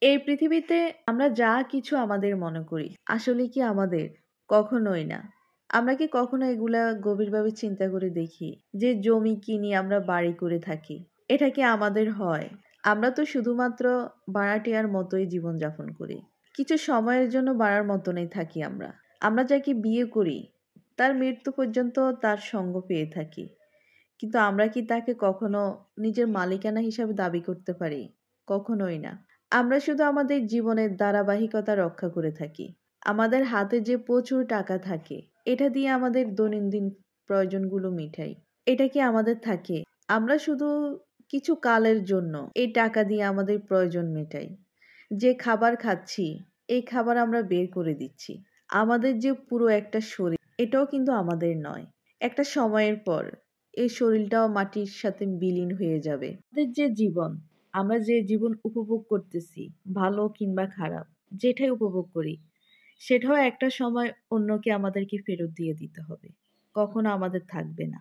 এই পৃথিবীতে আমরা যা কিছু আমাদের মনে করি আসলে কি আমাদের? কখনোই না। আমরা কি কখনো এগুলা গভীরভাবে চিন্তা করে দেখি যে জমি কিনি আমরা বাড়ি করে থাকি, এটা কি আমাদের হয়? আমরা তো শুধুমাত্র ভাড়াটিয়ার মতোই জীবনযাপন করি। কিছু সময়ের জন্য ভাড়ার মতনই থাকি আমরা। আমরা যাকে বিয়ে করি তার মৃত্যু পর্যন্ত তার সঙ্গ পেয়ে থাকি, কিন্তু আমরা কি তাকে কখনো নিজের মালিকানা হিসাবে দাবি করতে পারি? কখনোই না। আমরা শুধু আমাদের জীবনের ধারাবাহিকতা রক্ষা করে থাকি। আমাদের হাতে যে প্রচুর টাকা থাকে, এটা দিয়ে আমাদের দৈনন্দিন প্রয়োজনগুলো মিটাই। এটা কি আমাদের থাকে? আমরা শুধু কিছু কালের জন্য এই টাকা দিয়ে আমাদের প্রয়োজন মেটাই। যে খাবার খাচ্ছি, এই খাবার আমরা বের করে দিচ্ছি। আমাদের যে পুরো একটা শরীর, এটাও কিন্তু আমাদের নয়। একটা সময়ের পর এই শরীরটাও মাটির সাথে বিলীন হয়ে যাবে। আমাদের যে জীবন, আমরা যে জীবন উপভোগ করতেছি, ভালো কিংবা খারাপ, যেটাই উপভোগ করি, সেটাও একটা সময় অন্যকে আমাদেরকে ফেরত দিয়ে দিতে হবে। কখনো আমাদের থাকবে না।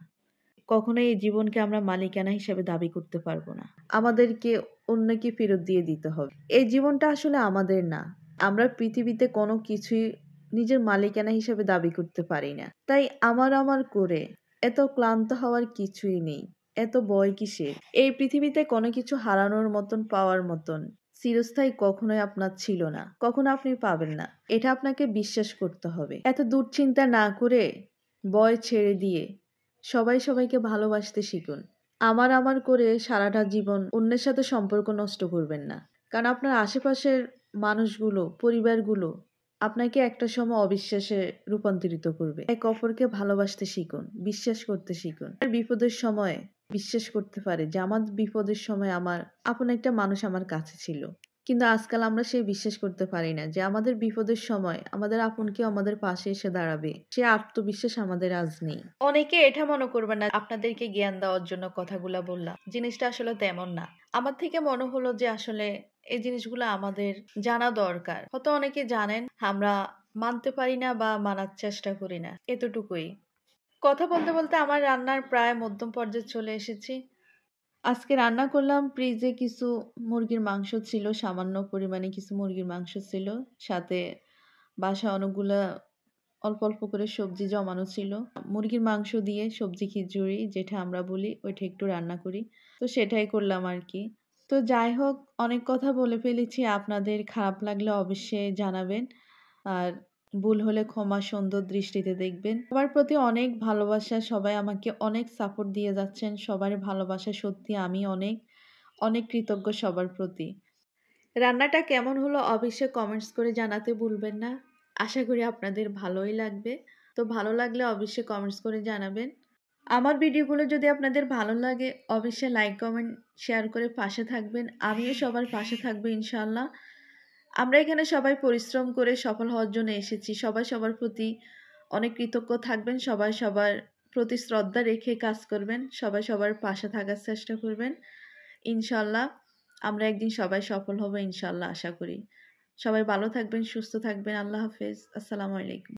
কখনো এই জীবনকে আমরা মালিকানা হিসেবে দাবি করতে পারবো না। আমাদেরকে অন্যকে ফেরত দিয়ে দিতে হবে। এই জীবনটা আসলে আমাদের না। আমরা পৃথিবীতে কোনো কিছুই নিজের মালিকানা হিসেবে দাবি করতে পারি না। তাই আমার করে এত ক্লান্ত হওয়ার কিছুই নেই। এত ভয় কিসের? এই পৃথিবীতে কোনো কিছু হারানোর মতন, পাওয়ার মতন চিরস্থায়ী কখনোই আপনার ছিল না। কখনো আপনি পাবেন না। এটা আপনাকে বিশ্বাস করতে হবে। এত দুশ্চিন্তা না করে, ভয় ছেড়ে দিয়ে সবাই সবাইকে ভালোবাসতে শিখুন। আমার করে সারাটা জীবন অন্যের সাথে সম্পর্ক নষ্ট করবেন না। কারণ আপনার আশেপাশের মানুষগুলো, পরিবারগুলো আপনাকে একটা সময় অবিশ্বাসে রূপান্তরিত করবে। একে অপরকে ভালোবাসতে শিখুন, বিশ্বাস করতে শিখুন। আর বিপদের সময় বিশ্বাস করতে পারে যে আমার বিপদের সময় আমার আপন একটা মানুষ আমার কাছে ছিল। কিন্তু আজকাল আমরা সেই বিশ্বাস করতে পারি না যে আমাদের বিপদের সময় আমাদের আপন কেউ আমাদের পাশে এসে দাঁড়াবে। সে আত্মবিশ্বাস আমাদের আজ নেই। অনেকে এটা মনে করবে না আপনাদেরকে জ্ঞান দেওয়ার জন্য কথাগুলা বললাম, জিনিসটা আসলে তেমন না। আমার থেকে মনে হলো যে আসলে এই জিনিসগুলো আমাদের জানা দরকার। হয়তো অনেকে জানেন, আমরা মানতে পারি না বা মানার চেষ্টা করি না, এতটুকুই। কথা বলতে বলতে আমার রান্নার প্রায় মধ্যম পর্যায়ে চলে এসেছি। আজকে রান্না করলাম, ফ্রিজে কিছু মুরগির মাংস ছিল, সামান্য পরিমাণে কিছু মুরগির মাংস ছিল, সাথে বাসায় অনেকগুলা অল্প অল্প করে সবজি জমানো ছিল। মুরগির মাংস দিয়ে সবজি খিচুড়ি যেটা আমরা বলি, ওইটা একটু রান্না করি। তো সেটাই করলাম আর কি। তো যাই হোক, অনেক কথা বলে ফেলেছি। আপনাদের খারাপ লাগলে অবশ্যই জানাবেন। আর ভুল হলে ক্ষমা সুন্দর দৃষ্টিতে দেখবেন। সবার প্রতি অনেক ভালোবাসা। সবাই আমাকে অনেক সাপোর্ট দিয়ে যাচ্ছেন। সবার ভালোবাসা সত্যি আমি অনেক অনেক কৃতজ্ঞ সবার প্রতি। রান্নাটা কেমন হলো অবশ্যই কমেন্টস করে জানাতে ভুলবেন না। আশা করি আপনাদের ভালোই লাগবে। তো ভালো লাগলে অবশ্যই কমেন্টস করে জানাবেন। আমার ভিডিওগুলো যদি আপনাদের ভালো লাগে অবশ্যই লাইক, কমেন্ট, শেয়ার করে পাশে থাকবেন। আমিও সবার পাশে থাকবো ইনশাআল্লাহ। আমরা এখানে সবাই পরিশ্রম করে সফল হওয়ার জন্য এসেছি। সবাই সবার প্রতি অনেক কৃতজ্ঞ থাকবেন। সবাই সবার প্রতি শ্রদ্ধা রেখে কাজ করবেন। সবাই সবার পাশে থাকার চেষ্টা করবেন। ইনশাআল্লাহ আমরা একদিন সবাই সফল হব ইনশাআল্লাহ, আশা করি। সবাই ভালো থাকবেন, সুস্থ থাকবেন। আল্লাহ হাফেজ। আসসালামু আলাইকুম।